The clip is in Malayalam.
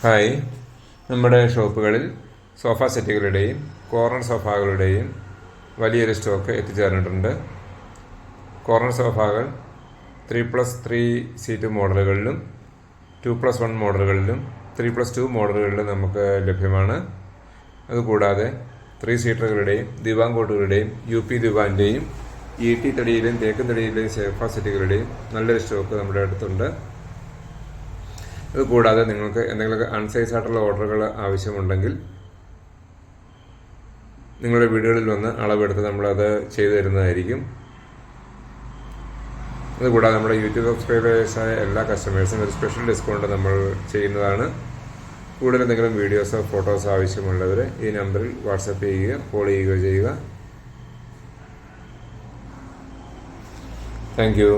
ഹായ്, നമ്മുടെ ഷോപ്പുകളിൽ സോഫ സെറ്റുകളുടെയും കോർണർ സോഫകളുടെയും വലിയൊരു സ്റ്റോക്ക് എത്തിച്ചേർന്നിട്ടുണ്ട്. കോർണർ സോഫകൾ 3+3 സീറ്റ് മോഡലുകളിലും 2+1 മോഡലുകളിലും 3+2 മോഡലുകളിലും നമുക്ക് ലഭ്യമാണ്. അതുകൂടാതെ 3 സീറ്ററുകളുടെയും ദിവാൻ കോട്ടുകളുടെയും UP ദിവാൻ്റെയും ET തടിയിലെയും തേക്കൻ തടിയിലെയും സോഫ സെറ്റുകളുടെയും നല്ലൊരു സ്റ്റോക്ക് നമ്മുടെ അടുത്തുണ്ട്. അതുകൂടാതെ നിങ്ങൾക്ക് എന്തെങ്കിലുമൊക്കെ അൺസൈസ് ആയിട്ടുള്ള ഓർഡറുകൾ ആവശ്യമുണ്ടെങ്കിൽ നിങ്ങളുടെ വീടുകളിൽ വന്ന് അളവെടുത്ത് നമ്മളത് ചെയ്തു തരുന്നതായിരിക്കും. അതുകൂടാതെ നമ്മുടെ യൂട്യൂബ് സബ്സ്ക്രൈബേഴ്സായ എല്ലാ കസ്റ്റമേഴ്സും ഒരു സ്പെഷ്യൽ ഡിസ്കൗണ്ട് നമ്മൾ ചെയ്യുന്നതാണ്. കൂടുതൽ എന്തെങ്കിലും വീഡിയോസോ ഫോട്ടോസോ ആവശ്യമുള്ളവർ ഈ നമ്പറിൽ വാട്സപ്പ് ചെയ്യുക, കോൾ ചെയ്യുകയോ ചെയ്യുക. Thank you.